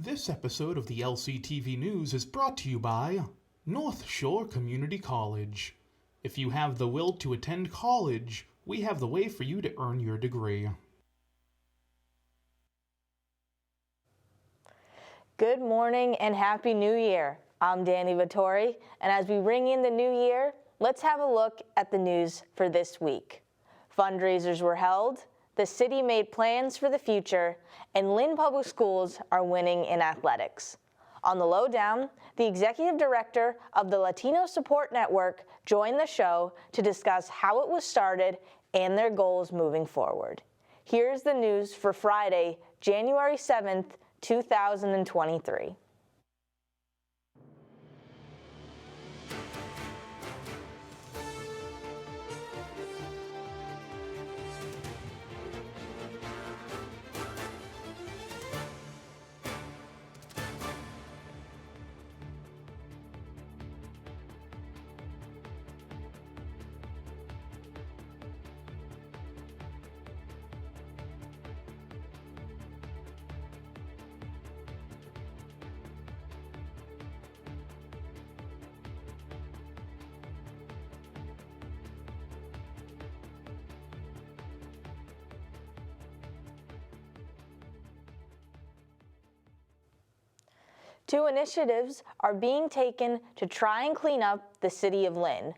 This episode of the LCTV News is brought to you by North Shore Community College. If you have the will to attend college, we have the way for you to earn your degree. Good morning and Happy New Year. I'm Dani Vittori, and as we ring in the new year, let's have a look at the news for this week. Fundraisers were held, the city made plans for the future, and Lynn Public Schools are winning in athletics. On the Lowdown, the executive director of the Latino Support Network joined the show to discuss how it was started and their goals moving forward. Here's the news for Friday, January 7th, 2023. Two initiatives are being taken to try and clean up the city of Lynn.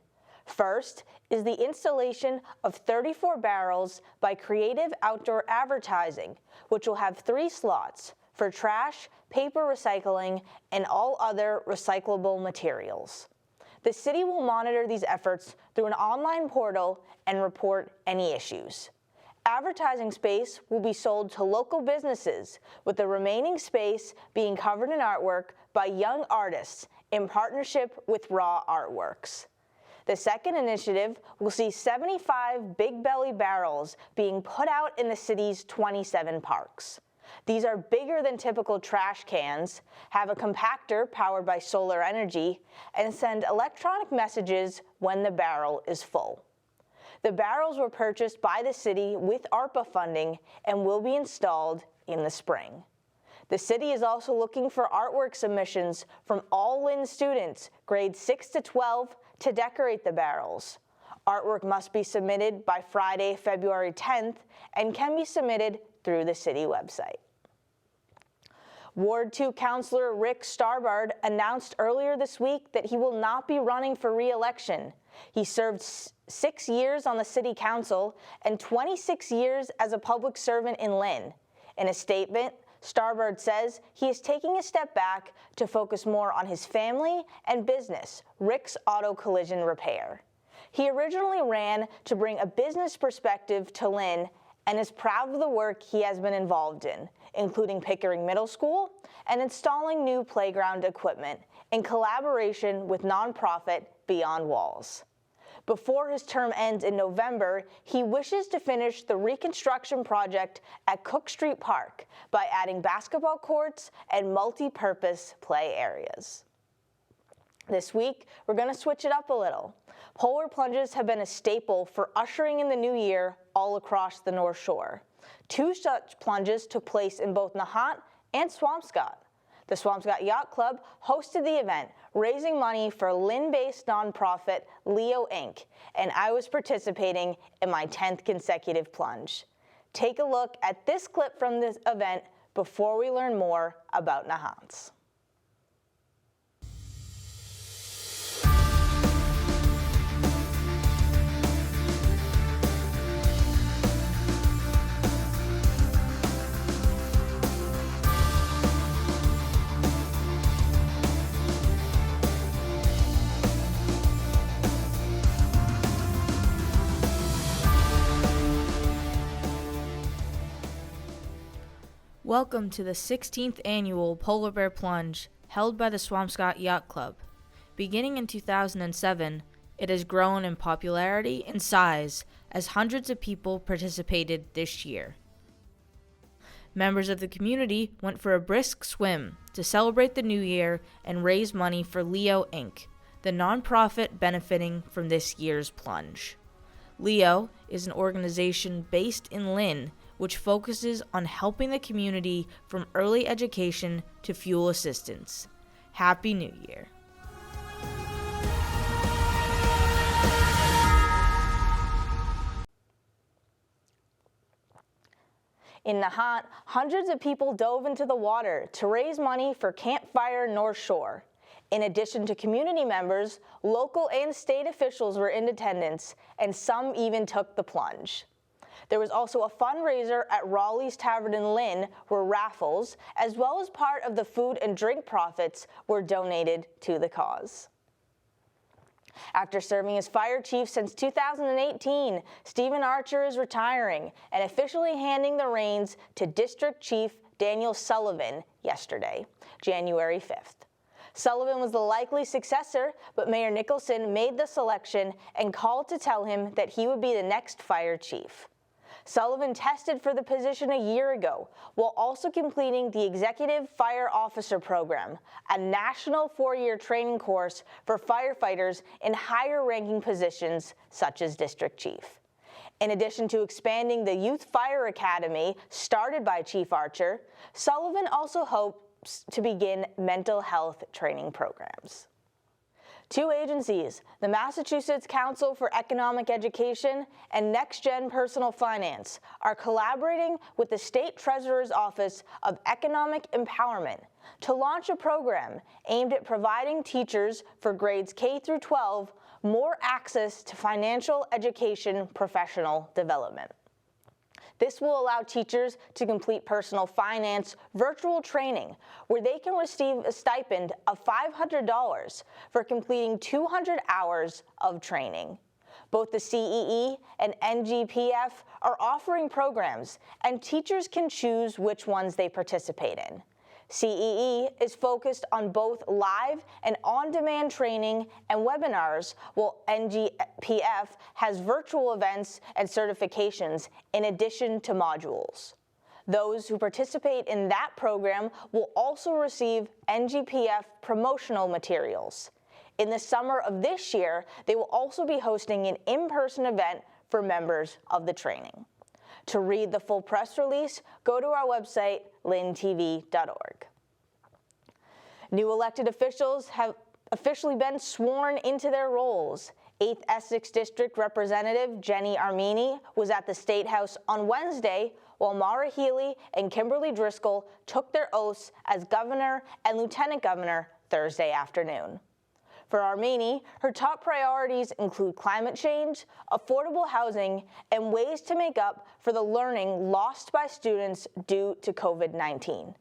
First is the installation of 34 barrels by Creative Outdoor Advertising, which will have 3 slots for trash, paper recycling, and all other recyclable materials. The city will monitor these efforts through an online portal and report any issues. Advertising space will be sold to local businesses, with the remaining space being covered in artwork by young artists in partnership with Raw Artworks. The second initiative will see 75 Big Belly barrels being put out in the city's 27 parks. These are bigger than typical trash cans, have a compactor powered by solar energy, and send electronic messages when the barrel is full. The barrels were purchased by the city with ARPA funding and will be installed in the spring. The city is also looking for artwork submissions from all Lynn students, grades 6 to 12, to decorate the barrels. Artwork must be submitted by Friday, February 10th, and can be submitted through the city website. Ward 2 Councilor Rick Starbard announced earlier this week that he will not be running for re-election. He served 6 years on the city council and 26 years as a public servant in Lynn. In a statement, Starbard says he is taking a step back to focus more on his family and business, Rick's Auto Collision Repair. He originally ran to bring a business perspective to Lynn and is proud of the work he has been involved in, including Pickering Middle School and installing new playground equipment in collaboration with nonprofit Beyond Walls. Before his term ends in November, he wishes to finish the reconstruction project at Cook Street Park by adding basketball courts and multi-purpose play areas. This week, we're going to switch it up a little. Polar plunges have been a staple for ushering in the new year all across the North Shore. 2 such plunges took place in both Nahant and Swampscott. The Swampscott Yacht Club hosted the event, raising money for Lynn-based nonprofit Leo Inc., and I was participating in my 10th consecutive plunge. Take a look at this clip from this event before we learn more about Nahant's. Welcome to the 16th annual Polar Bear Plunge, held by the Swampscott Yacht Club. Beginning in 2007, it has grown in popularity and size as hundreds of people participated this year. Members of the community went for a brisk swim to celebrate the new year and raise money for Leo Inc., the nonprofit benefiting from this year's plunge. Leo is an organization based in Lynn which focuses on helping the community from early education to fuel assistance. Happy New Year. In Nahant, hundreds of people dove into the water to raise money for Camp Fire North Shore. In addition to community members, local and state officials were in attendance, and some even took the plunge. There was also a fundraiser at Raleigh's Tavern in Lynn where raffles, as well as part of the food and drink profits, were donated to the cause. After serving as fire chief since 2018, Stephen Archer is retiring and officially handing the reins to District Chief Daniel Sullivan yesterday, January 5th. Sullivan was the likely successor, but Mayor Nicholson made the selection and called to tell him that he would be the next fire chief. Sullivan tested for the position a year ago, while also completing the Executive Fire Officer Program, a national 4-year training course for firefighters in higher-ranking positions such as District Chief. In addition to expanding the Youth Fire Academy started by Chief Archer, Sullivan also hopes to begin mental health training programs. Two agencies, the Massachusetts Council for Economic Education and Next Gen Personal Finance, are collaborating with the State Treasurer's Office of Economic Empowerment to launch a program aimed at providing teachers for grades K through 12 more access to financial education professional development. This will allow teachers to complete personal finance virtual training where they can receive a stipend of $500 for completing 200 hours of training. Both the CEE and NGPF are offering programs, and teachers can choose which ones they participate in. CEE is focused on both live and on-demand training and webinars, while NGPF has virtual events and certifications in addition to modules. Those who participate in that program will also receive NGPF promotional materials. In the summer of this year, they will also be hosting an in-person event for members of the training. To read the full press release, go to our website, lyntv.org. New elected officials have officially been sworn into their roles. 8th Essex District Representative Jenny Armini was at the State House on Wednesday, while Maura Healey and Kimberly Driscoll took their oaths as governor and lieutenant governor Thursday afternoon. For Armini, her top priorities include climate change, affordable housing, and ways to make up for the learning lost by students due to COVID-19.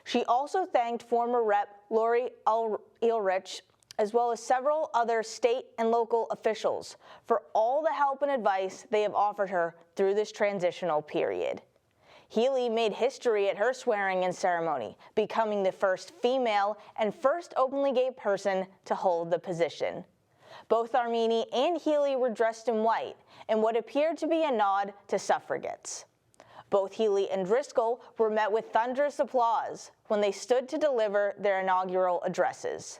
She also thanked former Rep. Lori Ulrich, as well as several other state and local officials, for all the help and advice they have offered her through this transitional period. Healey made history at her swearing-in ceremony, becoming the first female and first openly gay person to hold the position. Both Armini and Healey were dressed in white, in what appeared to be a nod to suffragettes. Both Healey and Driscoll were met with thunderous applause when they stood to deliver their inaugural addresses.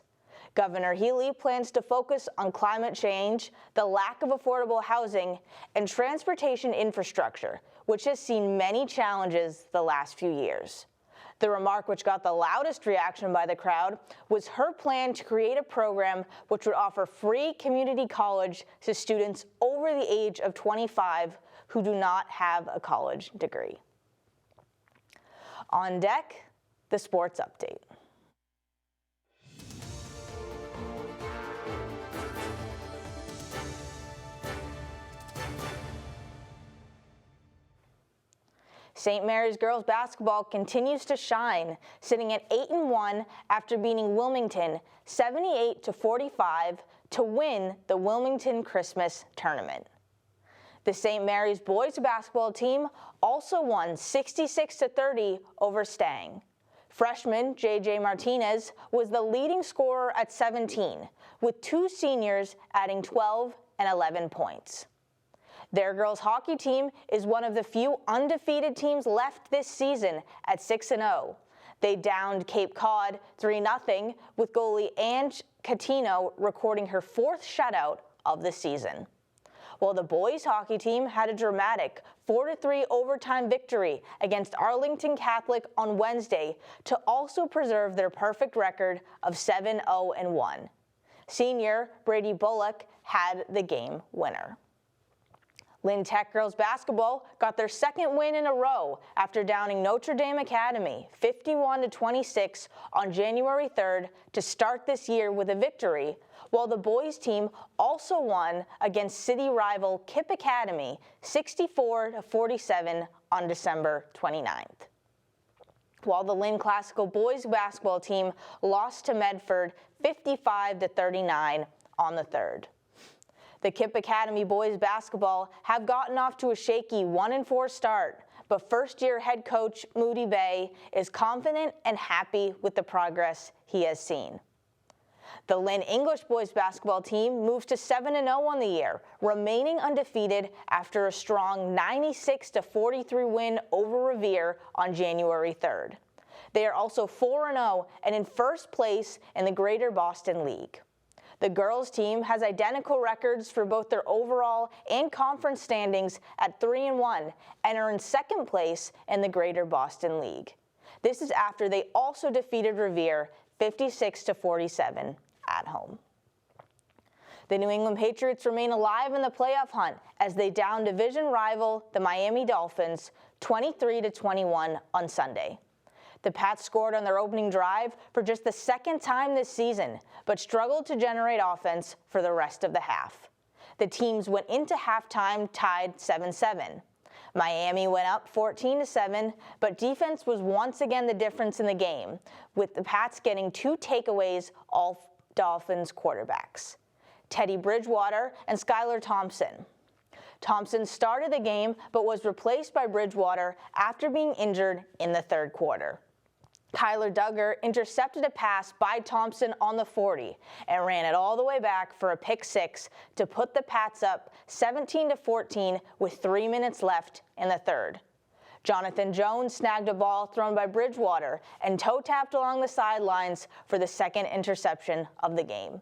Governor Healey plans to focus on climate change, the lack of affordable housing, and transportation infrastructure, which has seen many challenges the last few years. The remark which got the loudest reaction by the crowd was her plan to create a program which would offer free community college to students over the age of 25 who do not have a college degree. On deck, the sports update. St. Mary's girls basketball continues to shine, sitting at 8-1 after beating Wilmington 78-45 to win the Wilmington Christmas tournament. The St. Mary's boys basketball team also won 66-30 over Stang. Freshman J.J. Martinez was the leading scorer at 17, with two seniors adding 12 and 11 points. Their girls hockey team is one of the few undefeated teams left this season at 6-0. They downed Cape Cod 3-0, with goalie Ange Catino recording her fourth shutout of the season. While the boys hockey team had a dramatic 4-3 overtime victory against Arlington Catholic on Wednesday to also preserve their perfect record of 7-0-1. Senior Brady Bullock had the game winner. Lynn Tech girls basketball got their second win in a row after downing Notre Dame Academy 51-26 on January 3rd to start this year with a victory, while the boys team also won against city rival Kipp Academy 64-47 on December 29th. While the Lynn Classical boys basketball team lost to Medford 55-39 on the 3rd. The Kipp Academy boys basketball have gotten off to a shaky 1-4 start, but first-year head coach Moody Bay is confident and happy with the progress he has seen. The Lynn English boys basketball team moves to 7-0 on the year, remaining undefeated after a strong 96-43 win over Revere on January 3rd. They are also 4-0 and in first place in the Greater Boston League. The girls' team has identical records for both their overall and conference standings at 3-1 and are in second place in the Greater Boston League. This is after they also defeated Revere 56-47 at home. The New England Patriots remain alive in the playoff hunt as they down division rival the Miami Dolphins 23-21 on Sunday. The Pats scored on their opening drive for just the second time this season, but struggled to generate offense for the rest of the half. The teams went into halftime tied 7-7. Miami went up 14-7, but defense was once again the difference in the game, with the Pats getting 2 takeaways all Dolphins quarterbacks, Teddy Bridgewater and Skylar Thompson. Thompson started the game but was replaced by Bridgewater after being injured in the 3rd quarter. Kyler Duggar intercepted a pass by Thompson on the 40 and ran it all the way back for a pick 6 to put the Pats up 17-14 with 3 minutes left in the 3rd. Jonathan Jones snagged a ball thrown by Bridgewater and toe-tapped along the sidelines for the second interception of the game.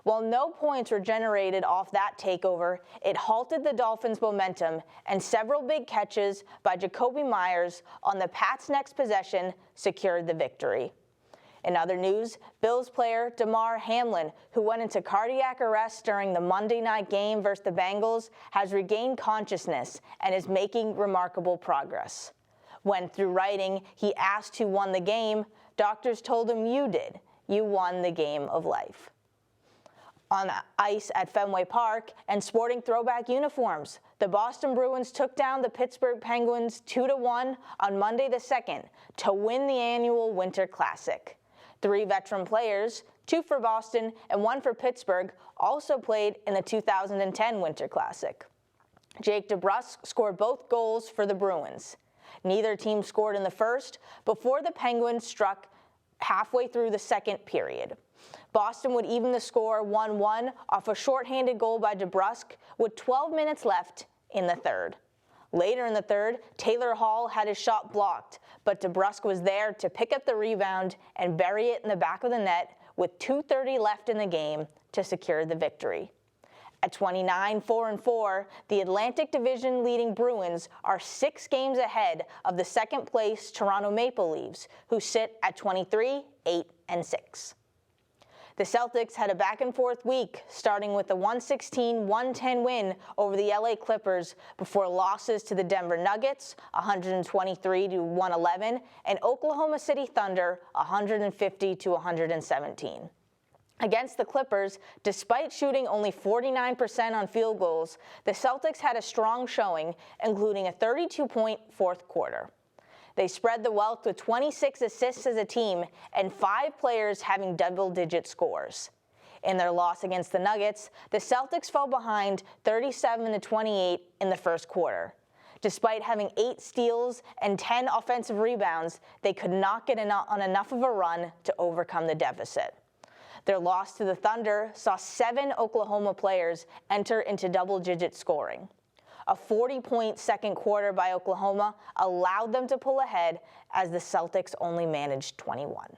While no points were generated off that takeover, it halted the Dolphins' momentum, and several big catches by Jacoby Myers on the Pats' next possession secured the victory. In other news, Bills player Damar Hamlin, who went into cardiac arrest during the Monday night game versus the Bengals, has regained consciousness and is making remarkable progress. When through writing he asked who won the game, doctors told him, "You did. You won the game of life." On ice at Fenway Park and sporting throwback uniforms, the Boston Bruins took down the Pittsburgh Penguins 2-1 on Monday the 2nd to win the annual Winter Classic. 3 veteran players, 2 for Boston and 1 for Pittsburgh, also played in the 2010 Winter Classic. Jake DeBrusk scored both goals for the Bruins. Neither team scored in the first before the Penguins struck halfway through the second period. Boston would even the score 1-1 off a shorthanded goal by DeBrusk with 12 minutes left in the 3rd. Later in the 3rd, Taylor Hall had his shot blocked, but DeBrusk was there to pick up the rebound and bury it in the back of the net with 2:30 left in the game to secure the victory. At 29-4-4, the Atlantic Division leading Bruins are 6 games ahead of the second-place Toronto Maple Leafs, who sit at 23-8-6. The Celtics had a back-and-forth week, starting with a 116-110 win over the LA Clippers before losses to the Denver Nuggets, 123-111, and Oklahoma City Thunder, 150-117. Against the Clippers, despite shooting only 49% on field goals, the Celtics had a strong showing, including a 32-point 4th quarter. They spread the wealth with 26 assists as a team and 5 players having double-digit scores. In their loss against the Nuggets, the Celtics fell behind 37-28 in the 1st quarter. Despite having 8 steals and 10 offensive rebounds, they could not get on enough of a run to overcome the deficit. Their loss to the Thunder saw 7 Oklahoma players enter into double-digit scoring. A 40-point second quarter by Oklahoma allowed them to pull ahead as the Celtics only managed 21.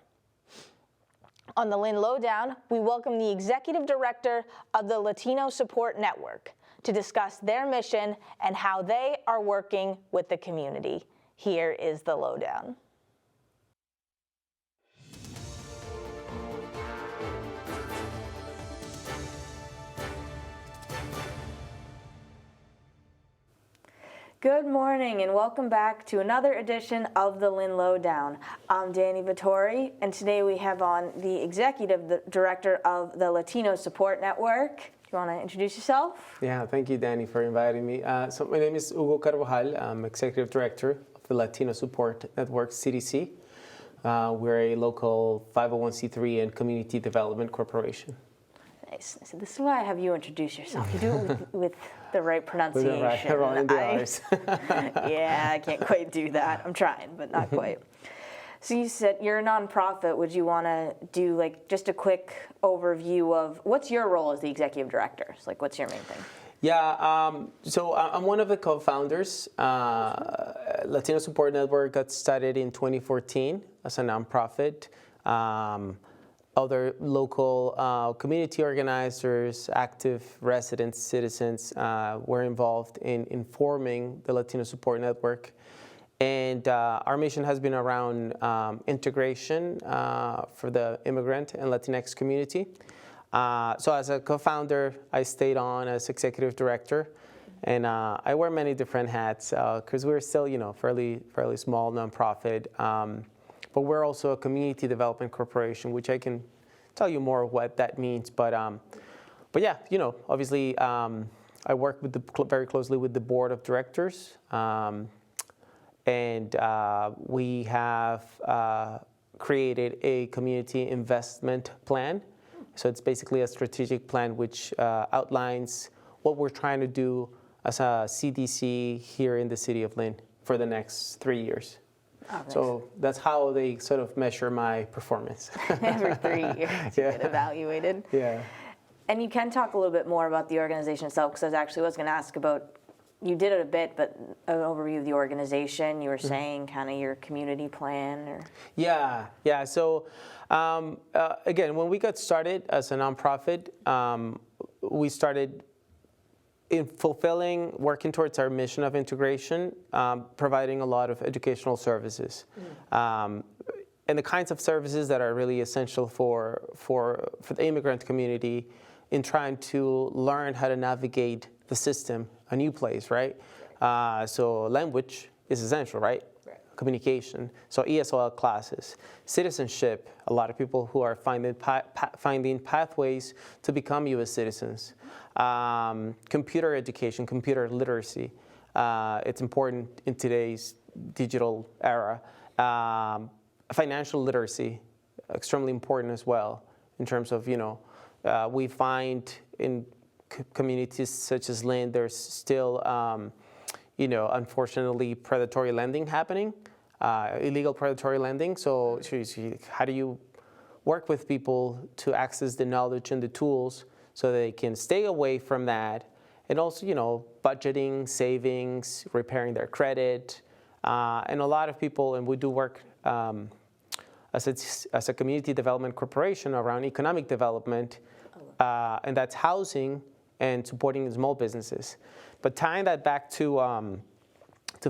On the Lynn Lowdown, we welcome the Executive Director of the Latino Support Network, to discuss their mission and how they are working with the community. Here is the lowdown. Good morning and welcome back to another edition of the Lynn Lowdown. I'm Dani Vittori, and today we have on the Executive Director of the Latino Support Network. Do you want to introduce yourself? Yeah, thank you, Dani, for inviting me. So my name is Hugo Carvajal. I'm Executive Director of the Latino Support Network CDC. We're a local 501c3 and community development corporation. Nice. So this is why I have you introduce yourself. You do it with the right pronunciation. With the right, in the R's. Yeah, I can't quite do that. I'm trying, but not quite. So you said you're a nonprofit. Would you want to do like just a quick overview of what's your role as the executive director? So, like, what's your main thing? Yeah, so I'm one of the co-founders. Latino Support Network got started in 2014 as a nonprofit. Other local community organizers, active residents, citizens were involved in forming the Latino Support Network. And our mission has been around integration for the immigrant and Latinx community. So as a co-founder, I stayed on as executive director. And I wear many different hats because we're still, fairly small nonprofit. But we're also a community development corporation, which I can tell you more what that means. But yeah, obviously I work with very closely with the board of directors, and we have created a community investment plan. So it's basically a strategic plan which outlines what we're trying to do as a CDC here in the city of Lynn for the next 3 years. Oh, nice. So that's how they sort of measure my performance. Every 3 years you get evaluated. Yeah. And you can talk a little bit more about the organization itself, because I was going to ask about, you did it a bit, but an overview of the organization. You were saying kind of your community plan. Or Yeah. So again, when we got started as a nonprofit, we started in working towards our mission of integration, providing a lot of educational services, and the kinds of services that are really essential for the immigrant community in trying to learn how to navigate the system, a new place, right? So language is essential, right? Communication, so ESL classes, citizenship, a lot of people who are finding pathways to become U.S. citizens, computer education, computer literacy, it's important in today's digital era, financial literacy, extremely important as well, in terms of, we find in communities such as Lynn, there's still, unfortunately, predatory lending happening, illegal predatory lending. So how do you work with people to access the knowledge and the tools so they can stay away from that? And also, budgeting, savings, repairing their credit. And a lot of people, and we do work as a community development corporation around economic development, and that's housing and supporting small businesses. But tying that back to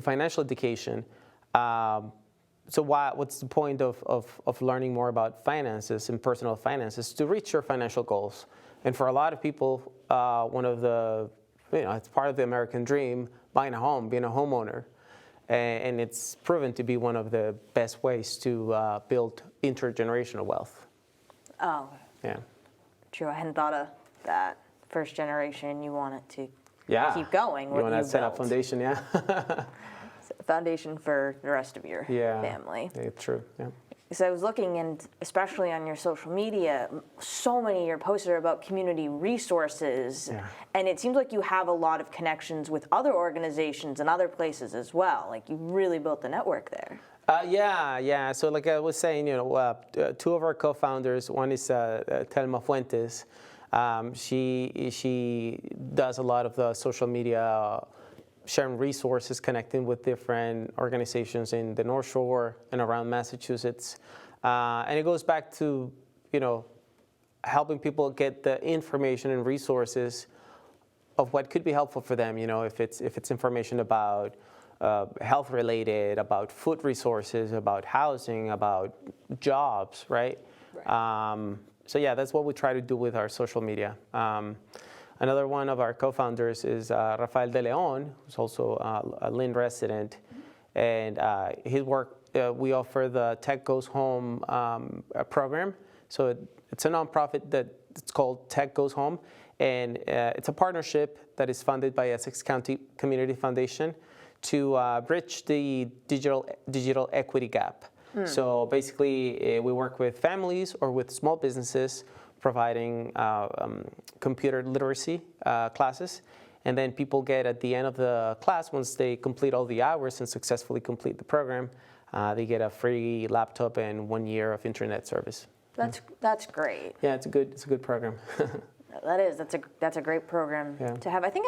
financial education, so what's the point of learning more about finances and personal finances? To reach your financial goals. And for a lot of people, one of the, it's part of the American dream, buying a home, being a homeowner. And it's proven to be one of the best ways to build intergenerational wealth. Oh. Yeah. True, I hadn't thought of that. First generation, you want it to keep going. You want to set up foundation, yeah. Foundation for the rest of your family. Yeah, true, yeah. Because I was looking, and especially on your social media, so many of your posts are about community resources. Yeah. And it seems like you have a lot of connections with other organizations and other places as well. Like, you really built the network there. Yeah. So like I was saying, two of our co-founders, one is Telma Fuentes. She does a lot of the social media, sharing resources, connecting with different organizations in the North Shore and around Massachusetts. And it goes back to, helping people get the information and resources of what could be helpful for them. If it's information about health related, about food resources, about housing, about jobs, right? So yeah, that's what we try to do with our social media. Another one of our co-founders is Rafael De Leon, who's also a Lynn resident, and his work. We offer the Tech Goes Home program. So it's a nonprofit that it's called Tech Goes Home, and it's a partnership that is funded by Essex County Community Foundation to bridge the digital equity gap. So basically, we work with families or with small businesses providing computer literacy classes. And then people get at the end of the class, once they complete all the hours and successfully complete the program, they get a free laptop and 1 year of internet service. That's great. Yeah, it's a good program. That's a great program to have. I think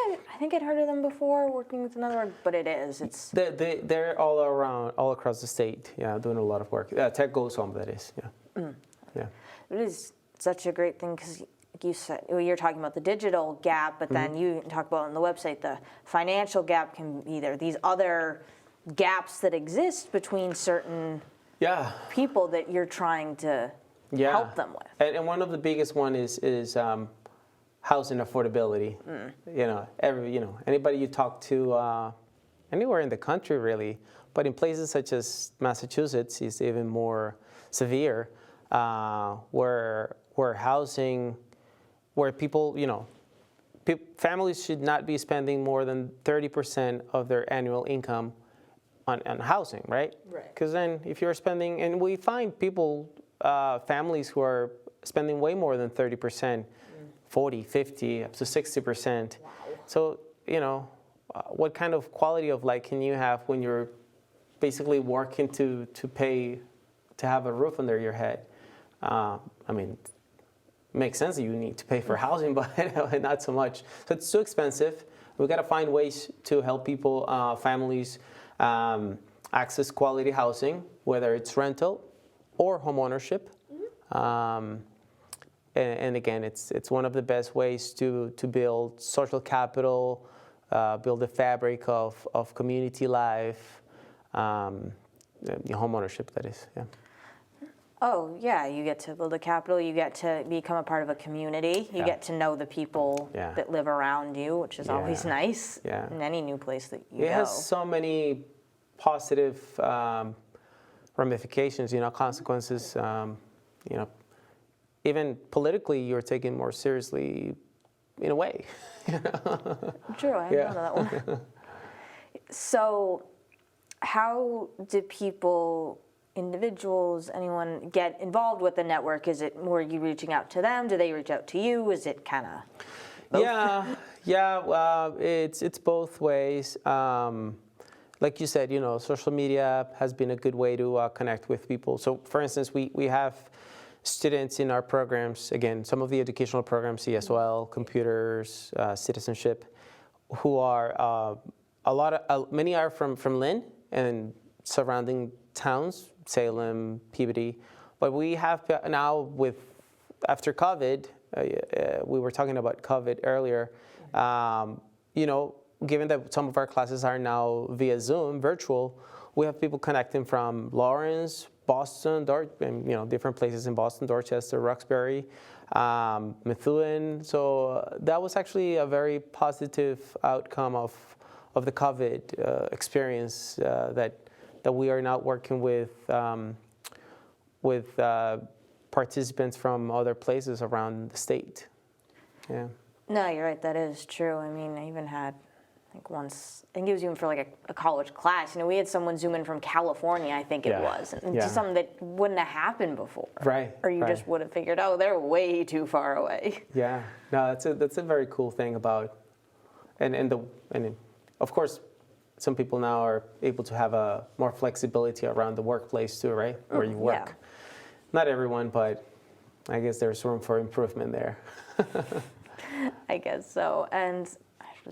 I'd heard of them before, working with another, but it's they're all across the state. Yeah, doing a lot of work. Tech Goes Home, that is. Yeah. Yeah. It is such a great thing because you said you're talking about the digital gap, but then you talk about on the website the financial gap can be there. These other gaps that exist between certain people that you're trying to help them with. And one of the biggest one is housing affordability. Anybody you talk to anywhere in the country really, but in places such as Massachusetts is even more severe, where housing, where people, families should not be spending more than 30% of their annual income on housing, right? Right. Because then if you're spending, and we find people, families who are spending way more than 30%, 40, 50, up to 60%. Wow. So, what kind of quality of life can you have when you're basically working to pay, to have a roof under your head? It makes sense that you need to pay for housing, but not so much. So it's too expensive. We've got to find ways to help people, families, access quality housing, whether it's rental or home ownership. And again, it's one of the best ways to build social capital, build a fabric of community life, home ownership, that is. Yeah. Oh, yeah, you get to build a capital, you get to become a part of a community, you get to know the people that live around you, which is always nice in any new place that you go. It has so many positive ramifications, consequences. Even politically, you're taken more seriously in a way. True, I know that one. So how do people, individuals, anyone get involved with the network? Is it more you reaching out to them? Do they reach out to you? Is it kind of both? It's both ways. Like you said, social media has been a good way to connect with people. So for instance, we have students in our programs, again, some of the educational programs, CSOL, computers, citizenship, who are many are from Lynn and surrounding towns, Salem, Peabody, but we have now after COVID, we were talking about COVID earlier, given that some of our classes are now via Zoom, virtual, we have people connecting from Lawrence, Boston, different places in Boston, Dorchester, Roxbury, Methuen. So that was actually a very positive outcome of the COVID experience that we are now working with participants from other places around the state. Yeah. No, you're right. That is true. I even had, once, I think it was even for a college class. We had someone zoom in from California, I think it was. And just something that wouldn't have happened before. Right. Or you just would have figured, they're way too far away. Yeah. No, that's a very cool thing about, and of course, some people now are able to have a more flexibility around the workplace too, right? Where you work. Yeah. Not everyone, but I guess there's room for improvement there. I guess so. And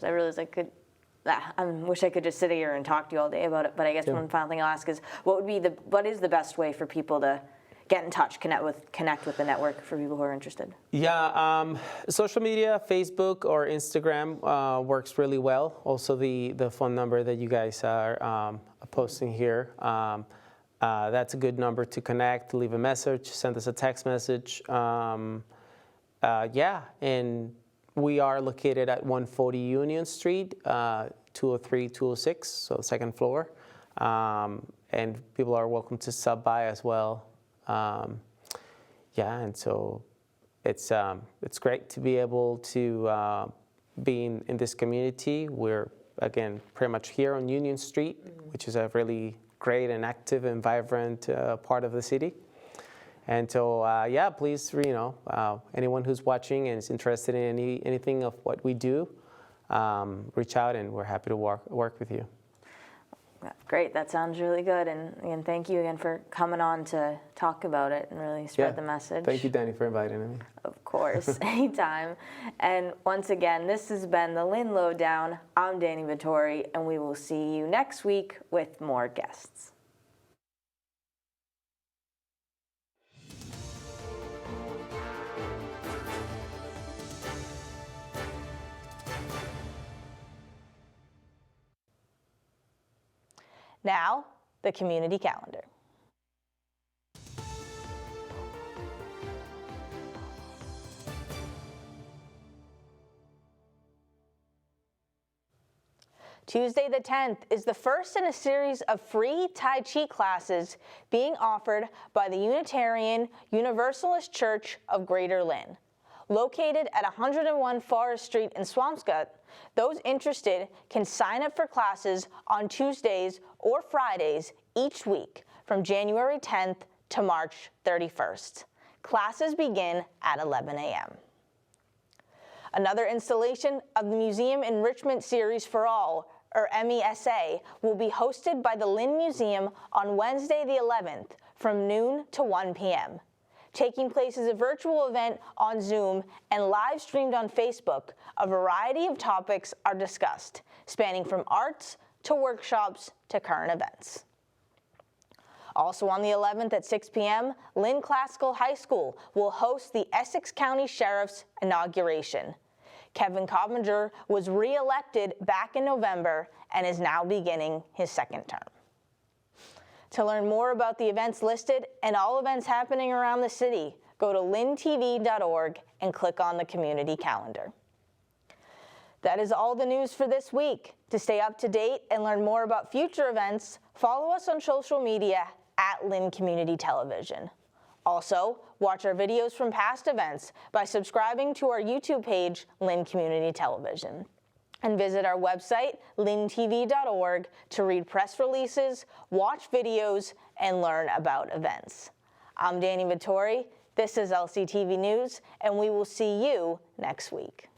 I realized I wish I could just sit here and talk to you all day about it. But I guess one final thing I'll ask is, what is the best way for people to get in touch, connect with the network for people who are interested? Yeah, social media, Facebook or Instagram works really well. Also, the phone number that you guys are posting here, that's a good number to connect, leave a message, send us a text message. Yeah, and we are located at 140 Union Street, 203, 206, so the second floor. And people are welcome to stop by as well. Yeah, and so it's great to be able to be in this community. We're, again, pretty much here on Union Street, which is a really great and active and vibrant part of the city. And so, yeah, please, anyone who's watching and is interested in anything of what we do, reach out, and we're happy to work with you. Great, that sounds really good. And again, thank you again for coming on to talk about it and really spread the message. Thank you, Dani, for inviting me. Of course, anytime. And once again, this has been the Lynn Lowdown. I'm Dani Vittori, and we will see you next week with more guests. Now, the community calendar. Tuesday the 10th is the first in a series of free Tai Chi classes being offered by the Unitarian Universalist Church of Greater Lynn. Located at 101 Forest Street in Swampscott, those interested can sign up for classes on Tuesdays or Fridays each week from January 10th to March 31st. Classes begin at 11 a.m. Another installation of the Museum Enrichment Series for All, or MESA, will be hosted by the Lynn Museum on Wednesday the 11th from noon to 1 p.m. Taking place as a virtual event on Zoom and live streamed on Facebook, a variety of topics are discussed, spanning from arts to workshops to current events. Also on the 11th at 6 p.m., Lynn Classical High School will host the Essex County Sheriff's inauguration. Kevin Coppinger was re-elected back in November and is now beginning his second term. To learn more about the events listed and all events happening around the city, go to lyntv.org and click on the community calendar. That is all the news for this week. To stay up to date and learn more about future events, follow us on social media at Lynn Community Television. Also, watch our videos from past events by subscribing to our YouTube page, Lynn Community Television. And visit our website, lyntv.org, to read press releases, watch videos, and learn about events. I'm Dani Vittori, this is LCTV News, and we will see you next week.